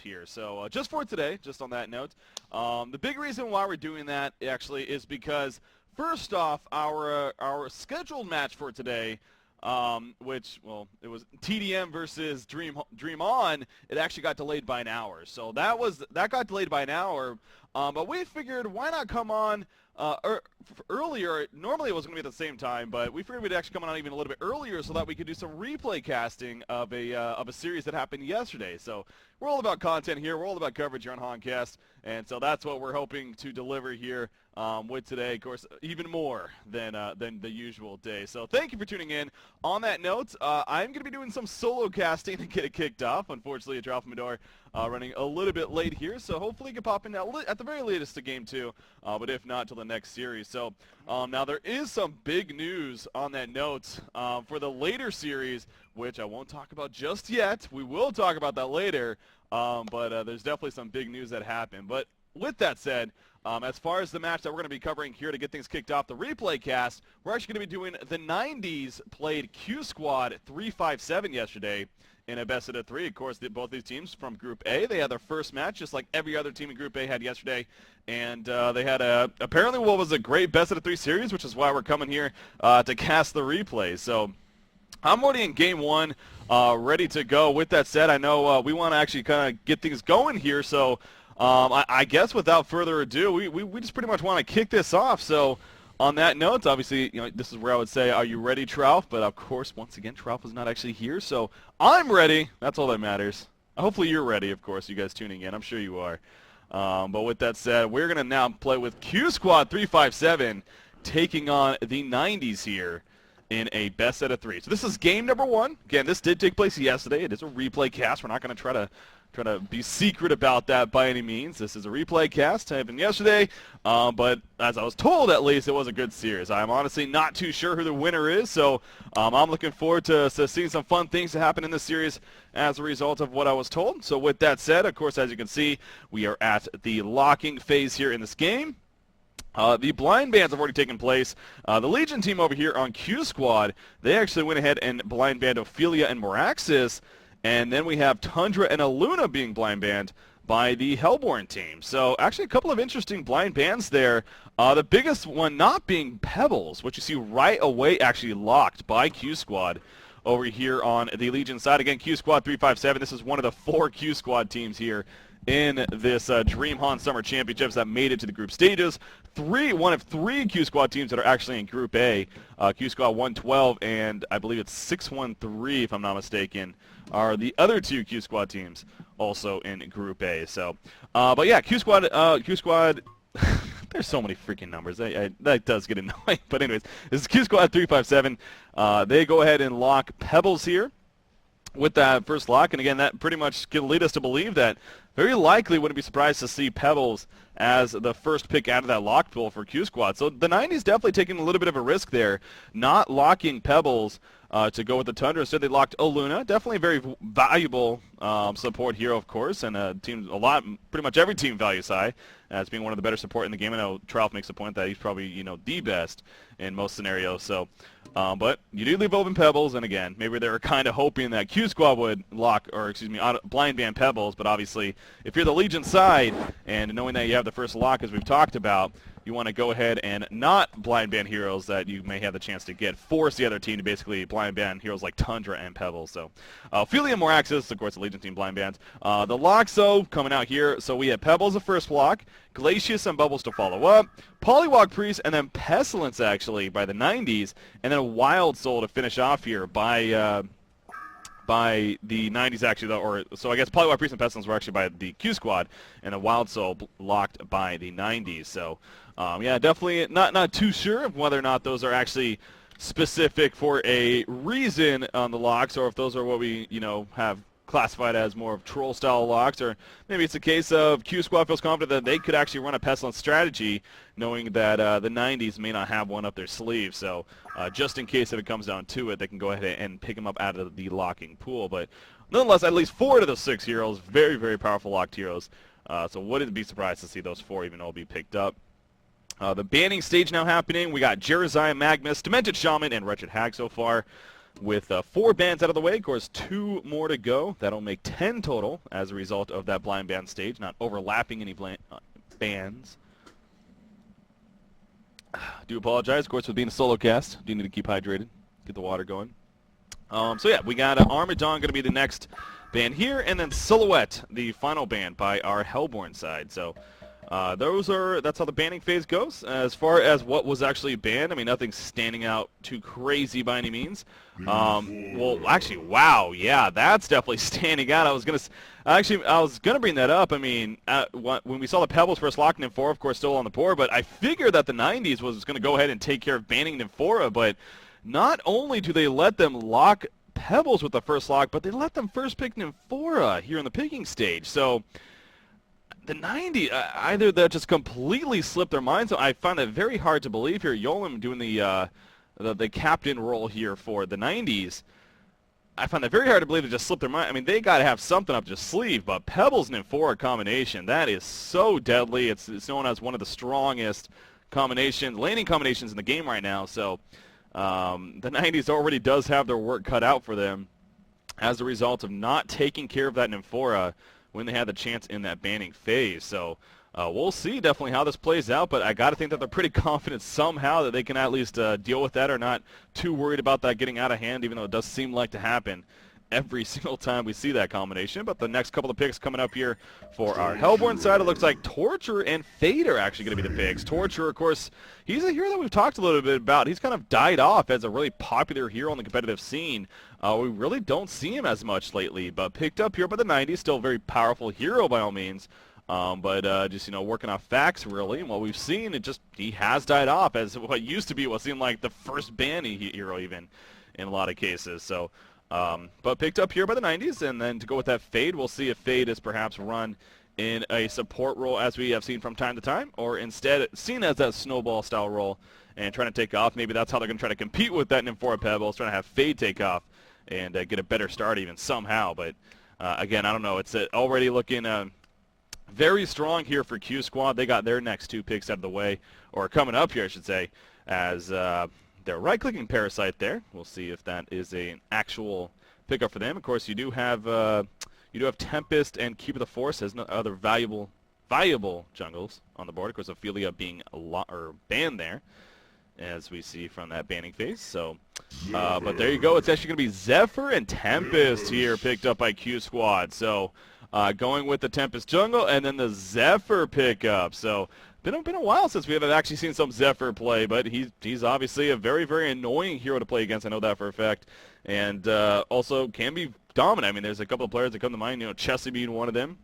here. So just for today, just on that note, the big reason why we're doing that actually is because first off, our scheduled match for today, which, well, it was TDM versus DreamHoN, it actually got delayed by an hour. So that got delayed by an hour, but we figured why not come on earlier. Normally it was going to be at the same time, but we figured we'd actually come on even a little bit earlier so that we could do some replay casting of a series that happened yesterday. So we're all about content here. We're all about coverage here on HoNcast, and so that's what we're hoping to deliver here with today. Of course, even more than the usual day. So thank you for tuning in. On that note, I'm going to be doing some solo casting to get it kicked off. Unfortunately, a Alpha Midor running a little bit late here, so hopefully you can pop in at the very latest to Game 2, but if not, till the next series. So now there is some big news on that note for the later series, which I won't talk about just yet. We will talk about that later, but there's definitely some big news that happened. But with that said, as far as the match that we're going to be covering here to get things kicked off, the replay cast, we're actually going to be doing the 90s played QsQ357 yesterday in a best of 3. Of course, both these teams from Group A, they had their first match just like every other team in Group A had yesterday, and they had apparently what was a great best of 3 series, which is why we're coming here to cast the replays. So I'm already in Game 1, ready to go. With that said, I know we want to actually kind of get things going here, so I guess without further ado, we just pretty much want to kick this off. So on that note, obviously, this is where I would say, are you ready, Trouf? But of course, once again, Trouf is not actually here, so I'm ready. That's all that matters. Hopefully you're ready, of course, you guys tuning in. I'm sure you are. But with that said, we're going to now play with QsQ357 taking on the 90s here in a best out of 3. So this is game number 1. Again, this did take place yesterday. It is a replay cast. We're not going to try to be secret about that by any means. This is a replay cast. Happened yesterday, but as I was told, at least, it was a good series. I'm honestly not too sure who the winner is, so I'm looking forward to seeing some fun things to happen in this series as a result of what I was told. So with that said, of course, as you can see, we are at the locking phase here in this game. The blind bans have already taken place. The Legion team over here on Q Squad, they actually went ahead and blind banned Ophelia and Moraxis. And then we have Tundra and Aluna being blind banned by the Hellborn team. So actually a couple of interesting blind bans there. The biggest one not being Pebbles, which you see right away actually locked by Q Squad over here on the Legion side. Again, QsQ357, this is one of the 4 Q Squad teams here in this DreamHoN Summer Championships that made it to the group stages. One of 3 Q Squad teams that are actually in Group A. QsQ 112 and I believe it's 613, if I'm not mistaken, are the other 2 Q Squad teams also in Group A. So, but yeah, Q Squad, there's so many freaking numbers. That does get annoying. But anyways, this is QsQ357. They go ahead and lock Pebbles here with that first lock, and again, that pretty much can lead us to believe that very likely wouldn't be surprised to see Pebbles as the first pick out of that lock pool for Q Squad. So the 90s definitely taking a little bit of a risk there, not locking Pebbles to go with the Tundra. Instead, they locked Aluna. Definitely a very valuable support hero, of course, and pretty much every team values high as being one of the better support in the game. I know Trouf makes a point that he's probably, the best in most scenarios. So, but you do leave open Pebbles, and again, maybe they were kind of hoping that Q Squad would blind ban Pebbles, but obviously, if you're the Legion side, and knowing that you have the first lock, as we've talked about, you want to go ahead and not blind ban heroes that you may have the chance to get. Force the other team to basically blind ban heroes like Tundra and Pebbles. So, Ophelia and Moraxis, of course, the Legion team blind bans. The locks, though, coming out here. So we have Pebbles the first block, Glacius and Bubbles to follow up, Polywog Priest, and then Pestilence, actually, by the 90s, and then a Wild Soul to finish off here by the 90s, actually, though, so I guess Polywog Priest and Pestilence were actually by the Q Squad, and the Wild Soul locked by the 90s. So, yeah, definitely not too sure of whether or not those are actually specific for a reason on the locks, or if those are what we, have classified as more of troll-style locks, or maybe it's a case of Q Squad feels confident that they could actually run a Pestilence strategy, knowing that the 90s may not have one up their sleeve. So just in case if it comes down to it, they can go ahead and pick them up out of the locking pool. But nonetheless, at least 4 of those 6 heroes, very, very powerful locked heroes. So wouldn't be surprised to see those 4 even all be picked up. The banning stage now happening. We got Jerizai, Magmus, Demented Shaman, and Wretched Hag so far. with 4 bans out of the way. Of course, 2 more to go. That'll make 10 total as a result of that blind ban stage, not overlapping any bans. Do apologize, of course, for being a solo cast. Do need to keep hydrated, get the water going. So yeah, we got Armadon going to be the next ban here, and then Silhouette, the final ban by our Hellborn side. So that's how the banning phase goes. As far as what was actually banned, I mean, nothing's standing out too crazy by any means. Well, actually, wow, yeah, that's definitely standing out. I was gonna bring that up. I mean, when we saw the Pebbles first lock Nymphora, of course, still on the board, but I figured that the 90s was going to go ahead and take care of banning Nymphora, but not only do they let them lock Pebbles with the first lock, but they let them first pick Nymphora here in the picking stage. So the 90, either that just completely slipped their minds. So I find that very hard to believe here. Yolim doing the captain role here for the 90s. I find that very hard to believe they just slipped their mind. I mean, they got to have something up their sleeve, but Pebbles Nymphora combination, that is so deadly. It's known as one of the strongest laning combinations in the game right now. So the 90s already does have their work cut out for them as a result of not taking care of that Nymphora when they had the chance in that banning phase. So we'll see definitely how this plays out, but I got to think that they're pretty confident somehow that they can at least deal with that, or not too worried about that getting out of hand, even though it does seem like to happen every single time we see that combination. But the next couple of picks coming up here for our Hellborn side, it looks like Torture and Fate are actually going to be the picks. Torture, of course, he's a hero that we've talked a little bit about. He's kind of died off as a really popular hero on the competitive scene. We really don't see him as much lately, but picked up here by the 90s, still a very powerful hero by all means. But just, working off facts, really, and what we've seen, he has died off as what used to be what seemed like the first banning hero even in a lot of cases. So, but picked up here by the 90s, and then to go with that Fade, we'll see if Fade is perhaps run in a support role as we have seen from time to time, or instead seen as that snowball style role and trying to take off. Maybe that's how they're going to try to compete with that Nymphora Pebbles, trying to have Fade take off and get a better start even somehow. But again, I don't know. It's already looking very strong here for Q Squad. They got their next 2 picks out of the way, or coming up here, I should say, as they're right-clicking Parasite there. We'll see if that is an actual pickup for them. Of course, you do have Tempest and Keeper of the Force as other viable jungles on the board. Of course, Ophelia being banned there, as we see from that banning phase. So, but there you go. It's actually going to be Zephyr and Tempest here picked up by Q Squad. So, going with the Tempest jungle and then the Zephyr pickup. So, been a while since we have actually seen some Zephyr play, but he's obviously a very, very annoying hero to play against. I know that for a fact, and also can be dominant. I mean, there's a couple of players that come to mind. Chessie being one of them.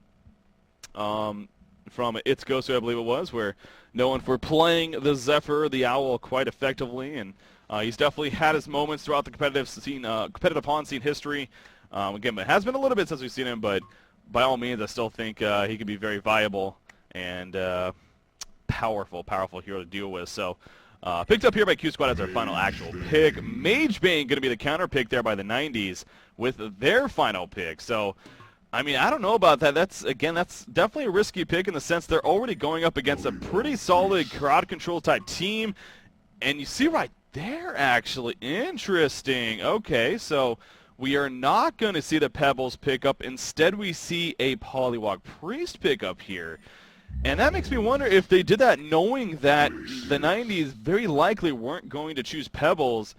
From It's Ghost, I believe it was, where known for playing the Zephyr, the Owl, quite effectively, and he's definitely had his moments throughout the competitive pawn scene history. Again, it has been a little bit since we've seen him, but by all means, I still think he could be very viable and powerful hero to deal with. So picked up here by Q Squad as our final actual pick. Mage Bane going to be the counter pick there by the 90s with their final pick. So, I mean, I don't know about that. That's definitely a risky pick in the sense they're already going up against a pretty solid crowd control type team. And you see right there, actually, interesting. Okay, so we are not going to see the Pebbles pick up. Instead, we see a Polywog Priest pick up here. And that makes me wonder if they did that knowing that the 90s very likely weren't going to choose Pebbles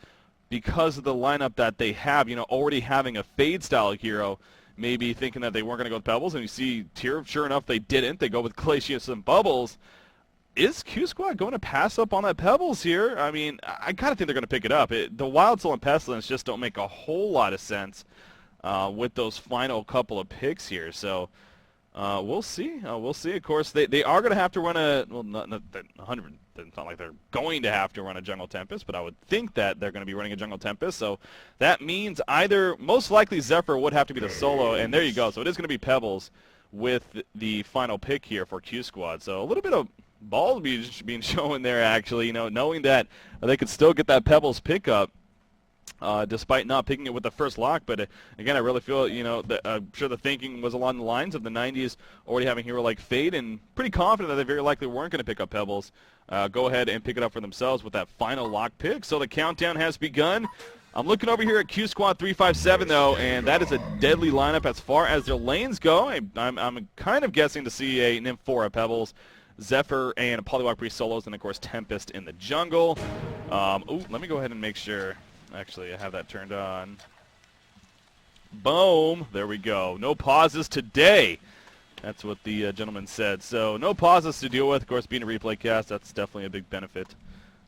because of the lineup that they have, already having a Fade-style hero, maybe thinking that they weren't going to go with Pebbles. And you see, sure enough, they didn't. They go with Glacius and Bubbles. Is Q Squad going to pass up on that Pebbles here? I mean, I kind of think they're going to pick it up. The Wild Soul and Pestilence just don't make a whole lot of sense with those final couple of picks here. So we'll see. We'll see. Of course, they are going to have to run not 100. It's not like they're going to have to run a Jungle Tempest, but I would think that they're going to be running a Jungle Tempest. So that means most likely Zephyr would have to be the solo, and there you go. So it is going to be Pebbles with the final pick here for Q Squad. So a little bit of balls being shown there, actually, knowing that they could still get that Pebbles pickup despite not picking it with the first lock. But again, I really feel, I'm sure the thinking was along the lines of the 90s already having a hero like Fade, and pretty confident that they very likely weren't going to pick up Pebbles. Go ahead and pick it up for themselves with that final lock pick. So the countdown has begun. I'm looking over here at QsQ357 though, and that is a deadly lineup as far as their lanes go. I'm kind of guessing to see a Nymphora Pebbles, Zephyr, and a Polywog Priest solos, and of course Tempest in the jungle. Ooh, let me go ahead and make sure. Actually, I have that turned on. Boom. There we go. No pauses today. That's what the gentleman said. So no pauses to deal with. Of course, being a replay cast, that's definitely a big benefit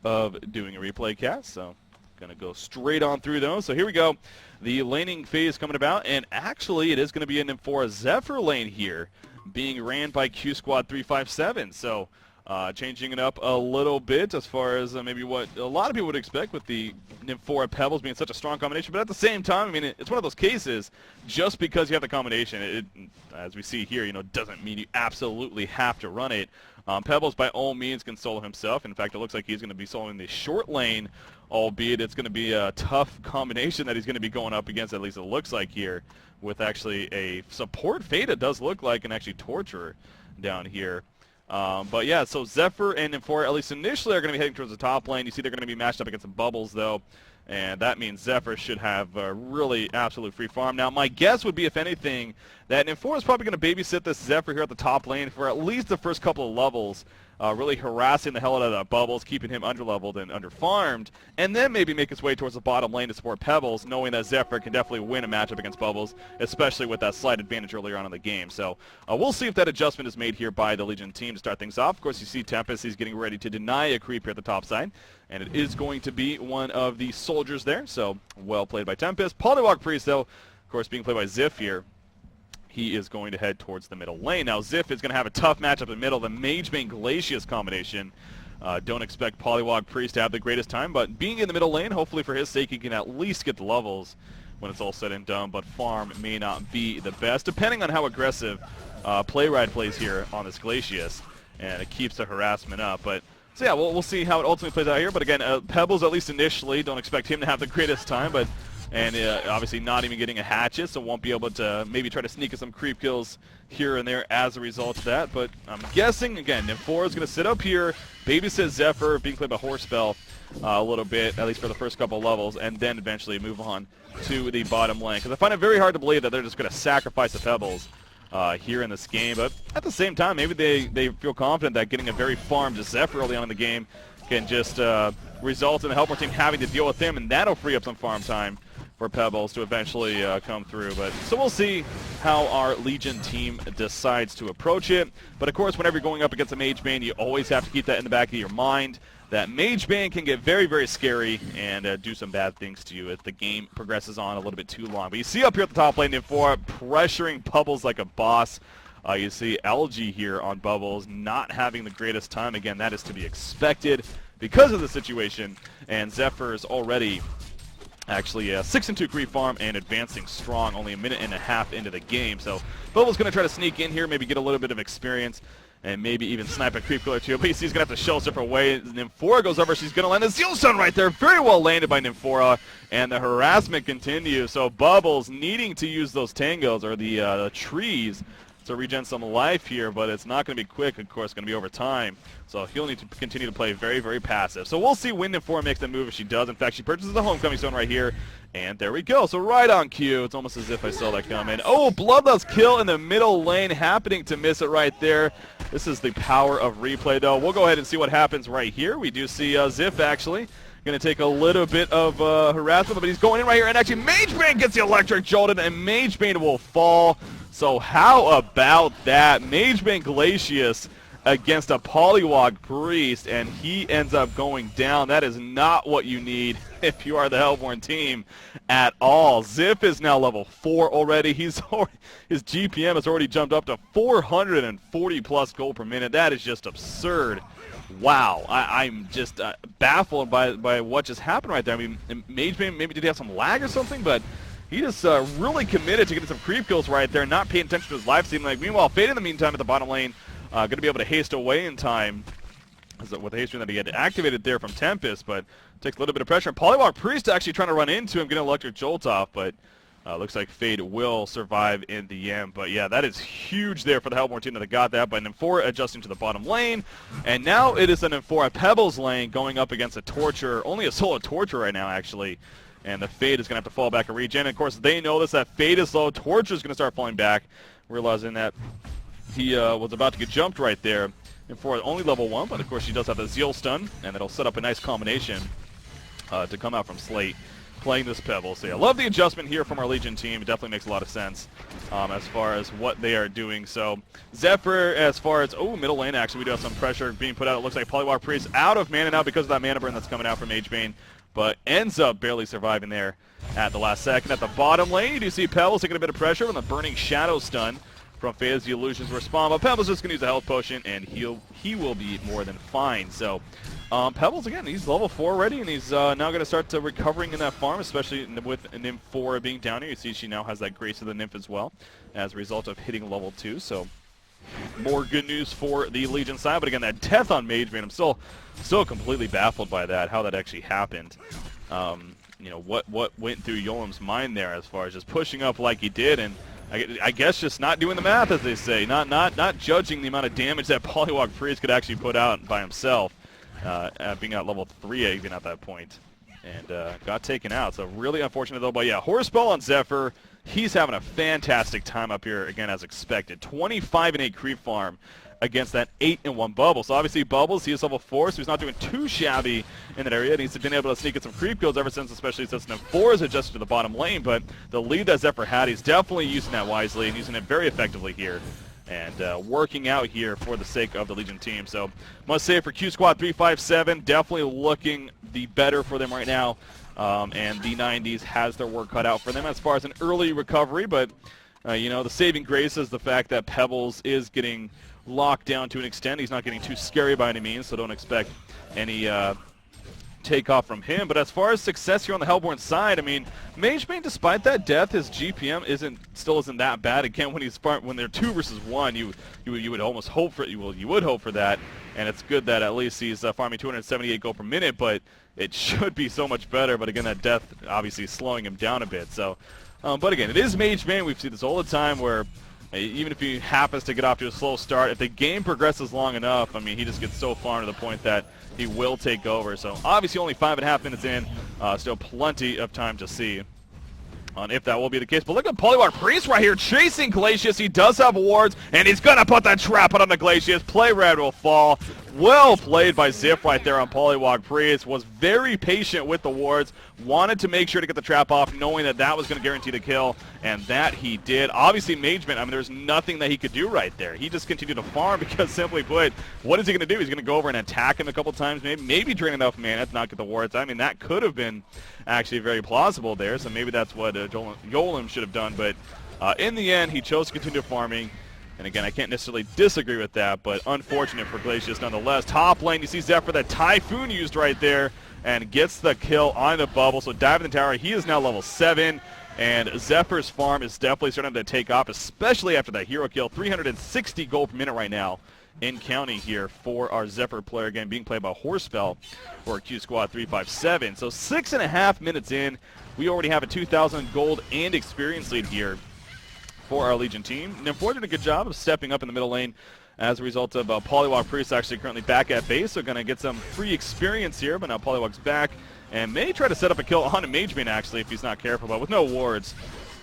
of doing a replay cast. So going to go straight on through those. So here we go. The laning phase coming about, and actually it is going to be a Nymphora Zephyr lane here being ran by QsQ357. So changing it up a little bit as far as maybe what a lot of people would expect with the Nymphora Pebbles being such a strong combination. But at the same time, I mean, it's one of those cases, just because you have the combination, it, as we see here, doesn't mean you absolutely have to run it. Pebbles, by all means, can solo himself. In fact, it looks like he's going to be soloing the short lane, albeit it's going to be a tough combination that he's going to be going up against, at least it looks like here, with actually a support Fade, it does look like, and actually Torturer down here. But yeah, so Zephyr and Nymphora, at least initially, are going to be heading towards the top lane. You see they're going to be matched up against some Bubbles, though, and that means Zephyr should have a really absolute free farm. Now, my guess would be, if anything, that Nymphora is probably going to babysit this Zephyr here at the top lane for at least the first couple of levels, really harassing the hell out of the Bubbles, keeping him underleveled and underfarmed, and then maybe make his way towards the bottom lane to support Pebbles, knowing that Zephyr can definitely win a matchup against Bubbles, especially with that slight advantage earlier on in the game. So we'll see if that adjustment is made here by the Legion team to start things off. Of course, you see Tempest, he's getting ready to deny a creep here at the top side, and it is going to be one of the soldiers there, so well played by Tempest. Polywog Priest, though, of course, being played by Ziff here. He is going to head towards the middle lane. Now, Ziff is going to have a tough matchup in the middle. The Magebane Glacius combination. Don't expect Polywog Priest to have the greatest time, but being in the middle lane, hopefully for his sake, he can at least get the levels when it's all said and done, but farm may not be the best, depending on how aggressive Playwright plays here on this Glacius, and it keeps the harassment up. But so yeah, we'll see how it ultimately plays out here. But again, Pebbles, at least initially, don't expect him to have the greatest time, but obviously not even getting a hatchet, so won't be able to maybe try to sneak in some creep kills here and there as a result of that. But I'm guessing, again, Nymphora is going to sit up here, babysit Zephyr, being played by Horspell a little bit, at least for the first couple of levels, and then eventually move on to the bottom lane. Because I find it very hard to believe that they're just going to sacrifice the Pebbles here in this game. But at the same time, maybe they feel confident that getting a very farmed Zephyr early on in the game can just result in the Helper team having to deal with him, and that'll free up some farm time for Pebbles to eventually come through. But so we'll see how our Legion team decides to approach it. But of course, whenever you're going up against a Magebane, you always have to keep that in the back of your mind. That Magebane can get very, very scary and do some bad things to you if the game progresses on a little bit too long. But you see up here at the top lane, Nymphora pressuring Bubbles like a boss. You see LG here on Bubbles not having the greatest time. Again, that is to be expected because of the situation. And Zephyr is already actually a 6-2 creep farm and advancing strong, only a minute and a half into the game. So Bubbles going to try to sneak in here, maybe get a little bit of experience, and maybe even snipe a creep killer too. But he's going to have to shell Zephyr away. Nymphora goes over. She's going to land a Zeal Stone right there. Very well landed by Nymphora, and the harassment continues. So Bubbles needing to use those tangos, or the trees, to regen some life here, but it's not going to be quick, of course, going to be over time. So he'll need to continue to play very, very passive. So we'll see when Nymphora makes that move if she does. In fact, she purchases the Homecoming Stone right here, and there we go. So right on cue. It's almost as if I saw that coming. Oh, Bloodlust kill in the middle lane, happening to miss it right there. This is the power of replay, though. We'll go ahead and see what happens right here. We do see Ziff, actually, going to take a little bit of harassment, but he's going in right here, and actually Magebane gets the electric jolted, and Magebane will fall. So how about that? Magebane Glacius against a Polywog Priest, and he ends up going down. That is not what you need if you are the Hellborn team at all. Ziff is now level 4 already. His GPM has already jumped up to 440 plus gold per minute. That is just absurd. Wow, I'm just baffled by what just happened right there. I mean, Magebane maybe did he have some lag or something, but he just really committed to getting some creep kills right there, not paying attention to his life steam. Meanwhile, Fade in the meantime at the bottom lane, going to be able to haste away in time with the haste that he had activated there from Tempest, but takes a little bit of pressure. And Polywog Priest actually trying to run into him, getting an electric jolt off, but looks like Fade will survive in the end. But yeah, that is huge there for the Hellborn team that got that. But Nymphora adjusting to the bottom lane, and now it is a Nymphora Pebbles lane going up against a Torture, only a solo Torture right now actually. And the Fade is going to have to fall back and regen. And of course, they know this. That Fade is low. Torture is going to start falling back, realizing that he was about to get jumped right there. And for only level 1, but of course she does have the Zeal stun, and that'll set up a nice combination to come out from Slate playing this Pebble. So yeah, I love the adjustment here from our Legion team. It definitely makes a lot of sense as far as what they are doing. So Zephyr, as far as, middle lane actually, we do have some pressure being put out. It looks like Polywog Priest out of mana now because of that mana burn that's coming out from Magebane, but ends up barely surviving there at the last second. At the bottom lane, you do see Pebbles taking a bit of pressure from the Burning Shadow stun from Fade as the illusions respond, but Pebbles just going to use a health potion, and he will be more than fine. So Pebbles, again, he's level 4 already, and he's now going to start recovering in that farm, especially with Nymph 4 being down here. You see she now has that Grace of the Nymph as well as a result of hitting level 2. So more good news for the Legion side, but again, that death on Magebane, I'm still completely baffled by that, how that actually happened. You know, what went through Yolem's mind there as far as just pushing up like he did, and I guess just not doing the math, as they say, not judging the amount of damage that Polywog Priest could actually put out by himself, being at level 3 even at that point, and got taken out. So really unfortunate though, but yeah, Horseball on Zephyr, he's having a fantastic time up here, again, as expected. 25-8 creep farm against that 8-1 Bubble. So obviously Bubbles, he is level 4, so he's not doing too shabby in that area. And he's been able to sneak in some creep kills ever since, especially since Nymph 4 is adjusted to the bottom lane. But the lead that Zephyr had, he's definitely using that wisely and using it very effectively here. And working out here for the sake of the Legion team. So must say for QsQ357, definitely looking the better for them right now. And the 90s has their work cut out for them as far as an early recovery. But, you know, the saving grace is the fact that Pebbles is getting locked down to an extent. He's not getting too scary by any means, so don't expect any takeoff from him. But as far as success here on the Hellborn side, I mean, Magebane, despite that death, his GPM still isn't that bad. Again, when they're 2 versus 1, you would almost hope for you would hope for that, and it's good that at least he's farming 278 gold per minute. But it should be so much better. But again, that death obviously is slowing him down a bit. So, but again, it is Magebane. We've seen this all the time where even if he happens to get off to a slow start, if the game progresses long enough, I mean, he just gets so far to the point that he will take over. So obviously only 5.5 minutes in, still plenty of time to see on if that will be the case. But look at Polywog Priest right here chasing Glacius. He does have wards, and he's going to put that trap out on the Glacius. Play red will fall. Well played by Ziff right there on Polywog Priest. Was very patient with the wards. Wanted to make sure to get the trap off, knowing that that was going to guarantee the kill, and that he did. Obviously, Magebane, I mean, there's nothing that he could do right there. He just continued to farm because, simply put, what is he going to do? He's going to go over and attack him a couple times, maybe drain enough mana to not get the wards. I mean, that could have been actually very plausible there, so maybe that's what Yolem should have done. But in the end, he chose to continue farming. And again, I can't necessarily disagree with that, but unfortunate for Glacius nonetheless. Top lane, you see Zephyr, that Typhoon used right there, and gets the kill on the Bubble. So Dive in the Tower, he is now level 7, and Zephyr's farm is definitely starting to take off, especially after that hero kill. 360 gold per minute right now in county here for our Zephyr player, again, being played by Horsespell for QsQ357. So 6.5 minutes in, we already have a 2,000 gold and experience lead here for our Legion team. Nymph4 did a good job of stepping up in the middle lane as a result of Polywog Priest actually currently back at base, so going to get some free experience here, but now Polywog's back and may try to set up a kill on Magebane actually if he's not careful, but with no wards,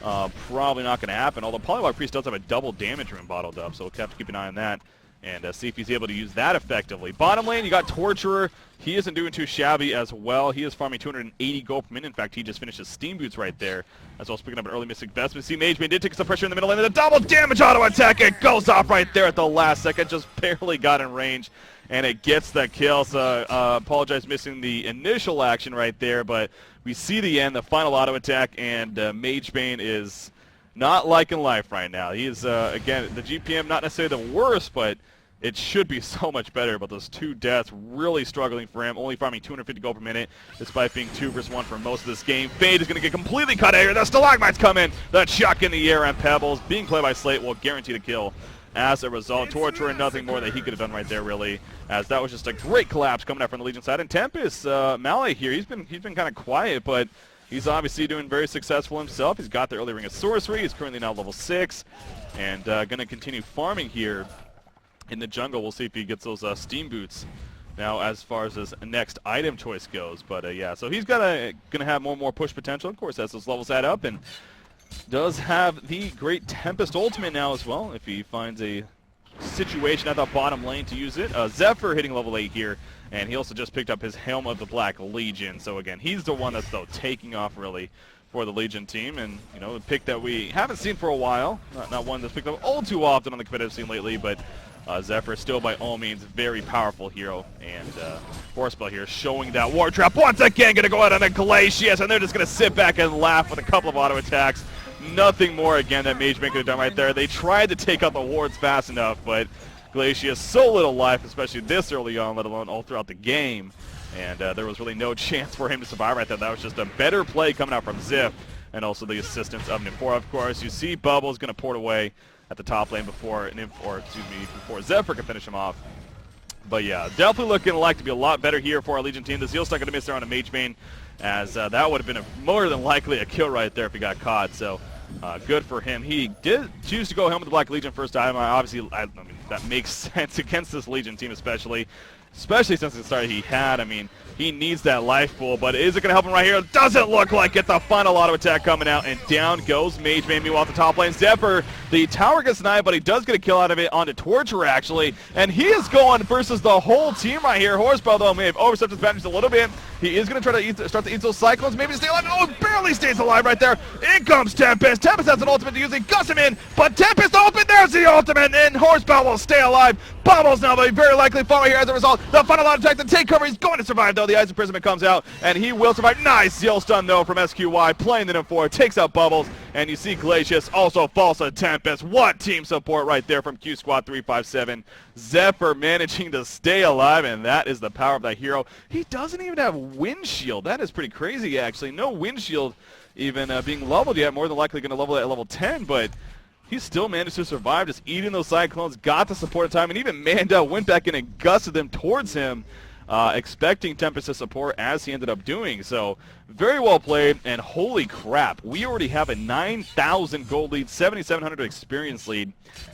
probably not going to happen, although Polywog Priest does have a double damage rune bottled up, so we'll have to keep an eye on that and see if he's able to use that effectively. Bottom lane, you got Torturer. He isn't doing too shabby as well. He is farming 280 gold per minute. In fact, he just finished his Steam Boots right there, as well as picking up an early Mystic Vest. But see, Magebane did take some pressure in the middle lane. The double damage auto attack. It goes off right there at the last second. Just barely got in range, and it gets the kill. So apologize missing the initial action right there, but we see the end, the final auto attack, and Magebane is not liking life right now. He is, again, the GPM not necessarily the worst, but it should be so much better. But those 2 deaths really struggling for him, only farming 250 gold per minute, despite being 2 versus 1 for most of this game. Fade is going to get completely cut out here. The Stalagmites come in. The chuck in the air, and Pebbles, being played by Slate, will guarantee the kill. As a result, Torture and nothing more that he could have done right there, really, as that was just a great collapse coming out from the Legion side. And Tempest, Malay here, he's been kind of quiet, but he's obviously doing very successful himself. He's got the early ring of sorcery. He's currently now level 6, and going to continue farming here in the jungle. We'll see if he gets those Steam Boots now as far as his next item choice goes. But yeah, so he's gonna have more and more push potential, of course, as those levels add up, and does have the great Tempest ultimate now as well if he finds a situation at the bottom lane to use it. Zephyr hitting level 8 here, and he also just picked up his Helm of the Black Legion. So again, he's the one that's though taking off really for the Legion team, and you know, the pick that we haven't seen for a while, not one that's picked up all too often on the competitive scene lately, but Zephyr is still by all means very powerful hero, and Horsebell here showing that War Trap once again, gonna go out on a Glacius, and they're just gonna sit back and laugh with a couple of auto attacks. Nothing more again that Mageman could have done right there. They tried to take out the wards fast enough, but Glacius so little life, especially this early on, let alone all throughout the game. And there was really no chance for him to survive right there. That was just a better play coming out from Ziff, and also the assistance of Nymphora, of course. You see Bubbles going to port away at the top lane before Zephyr can finish him off. But yeah, definitely looking like to be a lot better here for our Legion team. The Zeal's not going to miss there on a Mageman, as that would have been more than likely a kill right there if he got caught. So good for him. He did choose to go Helm of the Black Legion first time. Obviously, I mean, that makes sense against this Legion team, especially since the start he had. I mean, he needs that life pool, but is it going to help him right here? Doesn't look like it. The final auto attack coming out, and down goes Mageman. Meanwhile, at the top lane, Zephyr, the tower gets denied, but he does get a kill out of it onto Torture, actually, and he is going versus the whole team right here. Horsebell, though, may have overstepped his boundaries a little bit. He is going to try to start to eat those Cyclones, maybe stay alive. Oh, barely stays alive right there. In comes Tempest. Tempest has an ultimate to use. He guts him in, but Tempest ultimate, there's the ultimate, and Horsebell will stay alive. Bubbles now, but very likely fall here as a result. The final auto attack, the take cover, he's going to survive, though. The Ice Imprisonment comes out, and he will survive. Nice Zeal stun, though, from SQY, playing the Nymphora, takes out Bubbles, and you see Glacius also falls to Tempest. What team support right there from QsQ357. Zephyr managing to stay alive, and that is the power of that hero. He doesn't even have Wind Shield. That is pretty crazy, actually. No Wind Shield even being leveled yet. More than likely going to level it at level 10, but he still managed to survive, just eating those Cyclones, got the support in time, and even Mandel went back in and gusted them towards him, expecting Tempest to support, as he ended up doing. So very well played, and holy crap, we already have a 9,000 gold lead, 7,700 experience lead,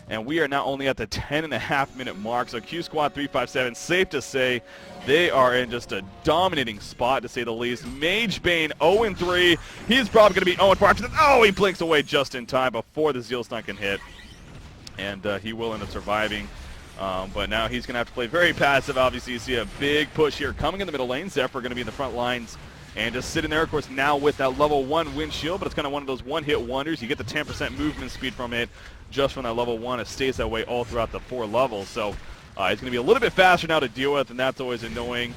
and we are now only at the 10.5-minute mark. So QsQ357, safe to say, they are in just a dominating spot, to say the least. Magebane 0-3. He's probably going to be 0-4 after this. Oh, he blinks away just in time before the Zeal stun can hit, and he will end up surviving. But now he's going to have to play very passive. Obviously, you see a big push here coming in the middle lane. Zephyr going to be in the front lines and just sitting there, of course, now with that level 1 wind shield, but it's kind of one of those one-hit wonders. You get the 10% movement speed from it just from that level 1. It stays that way all throughout the 4 levels. So it's going to be a little bit faster now to deal with, and that's always annoying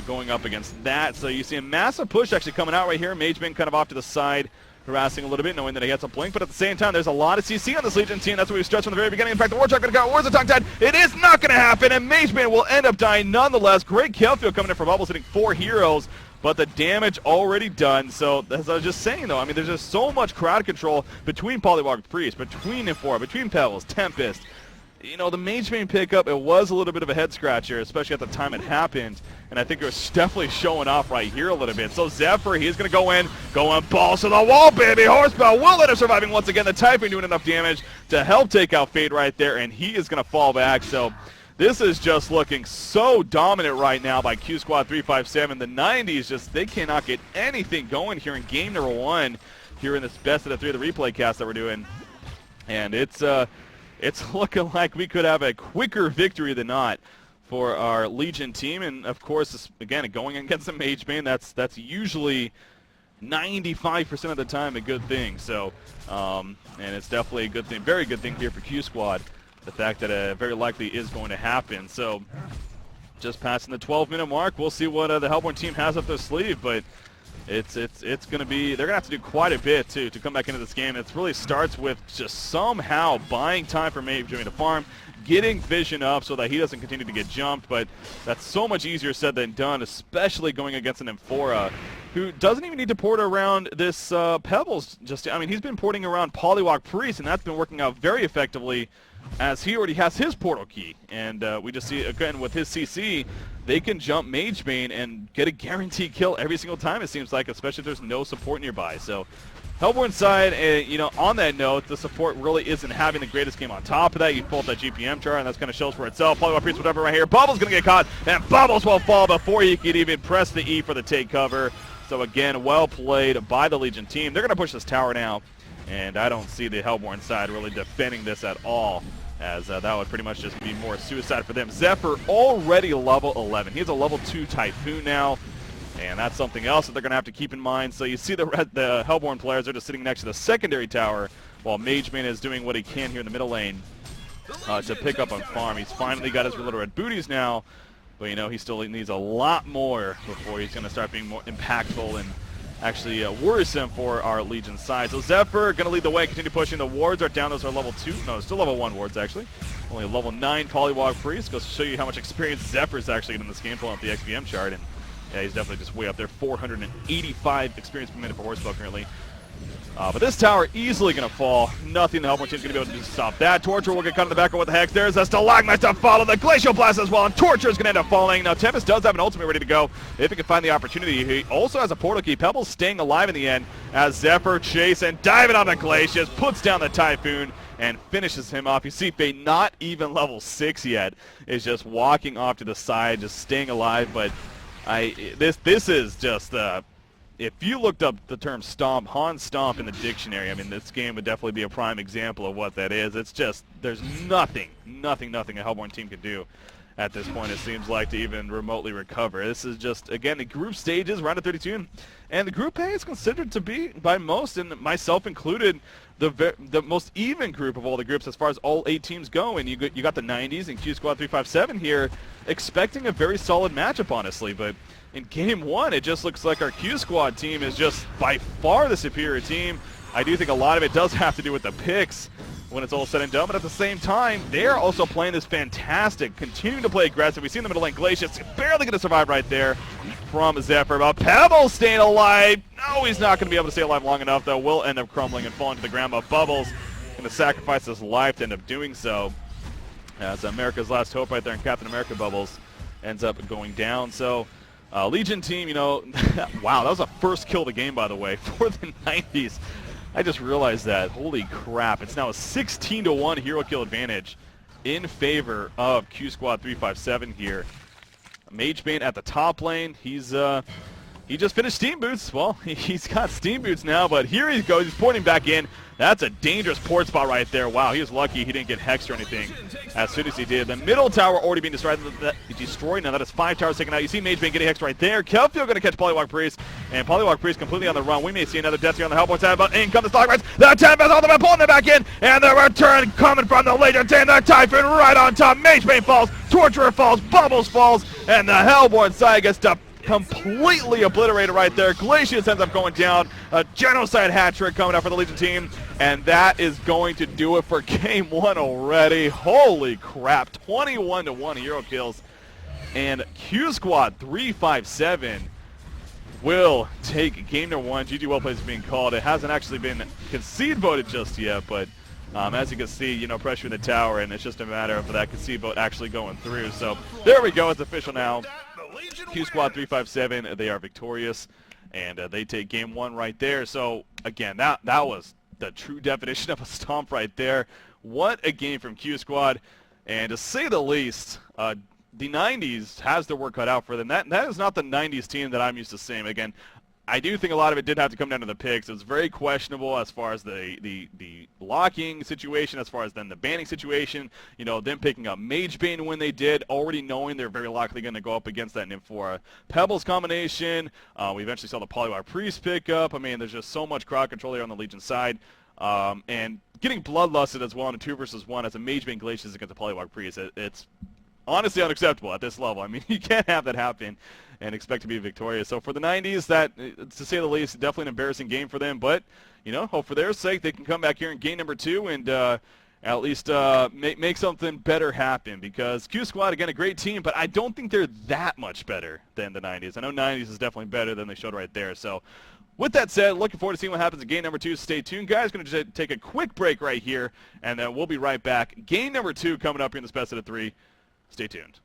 going up against that. So you see a massive push actually coming out right here. Mageman kind of off to the side, harassing a little bit, knowing that he has a blink, but at the same time, there's a lot of CC on this Legion team. That's what we stressed from the very beginning. In fact, the War Truck going to go. Where's the tongue tied? It is not going to happen, and Mageman will end up dying nonetheless. Great kill field coming in for Bubbles, hitting 4 heroes, but the damage already done. So, as I was just saying, though, I mean, there's just so much crowd control between Polywog Priest, between Nymphora, between Pebbles, Tempest. You know, the Mageman pickup, it was a little bit of a head-scratcher, especially at the time it happened, and I think it was definitely showing off right here a little bit. So Zephyr, he's going to go in balls to the wall, baby. Horsebell will end up surviving once again. The Typhoon doing enough damage to help take out Fade right there, and he is going to fall back. So this is just looking so dominant right now by QsQ357. The 90s, just they cannot get anything going here in game number 1 here in this best of the 3 of the replay cast that we're doing, and it's looking like we could have a quicker victory than not for our Legion team. And, of course, again, going against the Magebane, that's usually 95% of the time a good thing. So, and it's definitely a good thing, very good thing here for QSquad, the fact that it very likely is going to happen. So, just passing the 12-minute mark, we'll see what the Hellborn team has up their sleeve, but it's going to be, they're going to have to do quite a bit to come back into this game. It really starts with just somehow buying time for Mageman to farm, getting vision up so that he doesn't continue to get jumped, but that's so much easier said than done, especially going against an Nymphora who doesn't even need to port around this Pebbles. I mean, he's been porting around Polywog Priest, and that's been working out very effectively as he already has his portal key. And we just see, again, with his CC, they can jump Magebane and get a guaranteed kill every single time, it seems like, especially if there's no support nearby. So Hellborn's side, you know, on that note, the support really isn't having the greatest game. On top of that, you pull up that GPM chart, and that's going to shows for itself. Polywog Priest, whatever right here. Bubbles going to get caught, and Bubbles will fall before he could even press the E for the take cover. So again, well played by the Legion team. They're going to push this tower now, and I don't see the Hellborn side really defending this at all, as that would pretty much just be more suicide for them. Zephyr already level 11. He has a level 2 Typhoon now. And that's something else that they're going to have to keep in mind. So you see the Hellborn players are just sitting next to the secondary tower, while MageMan is doing what he can here in the middle lane to pick up on farm. He's finally got his little red booties now, but you know he still needs a lot more before he's going to start being more impactful and actually worrisome for our Legion side. So Zephyr going to lead the way, continue pushing. The wards are down. Those are level 2. No, still level 1 wards actually. Only a level 9 Polywog Priest. Goes to show you how much experience Zephyr's actually in this game, pulling up the XPM chart. And yeah, he's definitely just way up there. 485 experience per minute for Horsebow currently. But this tower easily going to fall. Nothing the Hellborn team's going to be able to do to stop that. Torture will get cut in the back. What the heck? There's a Stalagmite to follow. The Glacial Blast as well. And Torture is going to end up falling. Now, Tempest does have an ultimate ready to go if he can find the opportunity. He also has a portal key. Pebbles staying alive in the end as Zephyr, Chase, and diving on the Glacius puts down the Typhoon and finishes him off. You see Faye, not even level 6 yet, is just walking off to the side, just staying alive. But this is just if you looked up the term stomp, Han stomp in the dictionary, I mean this game would definitely be a prime example of what that is. It's just there's nothing a Hellborn team can do at this point, it seems like, to even remotely recover. This is just, again, the group stages, round of 32, and the Group A is considered to be, by most, and myself included, the most even group of all the groups as far as all 8 teams go. And you got the 90s and QsQ357 here expecting a very solid matchup, honestly. But in Game 1, it just looks like our Q Squad team is just by far the superior team. I do think a lot of it does have to do with the picks when it's all said and done, but at the same time, they're also playing this fantastic, continuing to play aggressive. We see in the middle lane, Glacius barely going to survive right there from Zephyr, but Pebble staying alive. No, he's not going to be able to stay alive long enough, though. Will end up crumbling and falling to the ground, but Bubbles going to sacrifice his life to end up doing so, as America's last hope right there, and Captain America Bubbles ends up going down. So Legion team, you know, wow, that was the first kill of the game, by the way, for the 90s. I just realized that. Holy crap. It's now a 16-1 hero kill advantage in favor of QsQ357 here. MageBane at the top lane. He just finished Steam Boots. Well, he's got Steam Boots now, but here he goes. He's pointing back in. That's a dangerous port spot right there. Wow, he was lucky he didn't get hexed or anything as soon as he did. The middle tower already being destroyed. Now that is 5 towers taken out. You see MageBane getting hexed right there. Kelfield going to catch Polywog Priest, and Polywog Priest completely on the run. We may see another death here on the Hellborn side, but in comes the Stalagmites. The Tempest all the way pulling them back in, and the return coming from the Legion team. The Typhoon right on top. MageBane falls, Torturer falls, Bubbles falls, and the Hellborn side gets to completely obliterated right there. Glacius ends up going down. A genocide hat trick coming out for the Legion team, and that is going to do it for Game 1 already. Holy crap, 21-1 hero kills, and QsQ357 will take Game number 1. GG well played is being called. It hasn't actually been concede voted just yet, but as you can see, you know, pressure in the tower, and it's just a matter of that concede vote actually going through. So there we go. It's official now. QsQ357, they are victorious, and they take Game 1 right there. So again, that was the true definition of a stomp right there. What a game from Q Squad, and to say the least, the 90s has their work cut out for them. That is not the 90s team that I'm used to seeing. Again, I do think a lot of it did have to come down to the picks. It was very questionable as far as the blocking situation, as far as then the banning situation, you know, them picking up MageBane when they did, already knowing they're very likely going to go up against that Nymphora Pebbles combination. We eventually saw the Polywog Priest pick up. I mean, there's just so much crowd control here on the Legion side. And getting bloodlusted as well in a 2 versus 1 as a MageBane Glacius against a Polywog Priest, it's honestly unacceptable at this level. I mean, you can't have that happen and expect to be victorious. So for the 90s, that, to say the least, definitely an embarrassing game for them. But, you know, hope for their sake they can come back here in game number 2 and at least make something better happen. Because Q Squad, again, a great team, but I don't think they're that much better than the 90s. I know 90s is definitely better than they showed right there. So with that said, looking forward to seeing what happens in game number 2. Stay tuned, guys. Going to take a quick break right here, and we'll be right back. Game number 2 coming up here in this best of the 3. Stay tuned.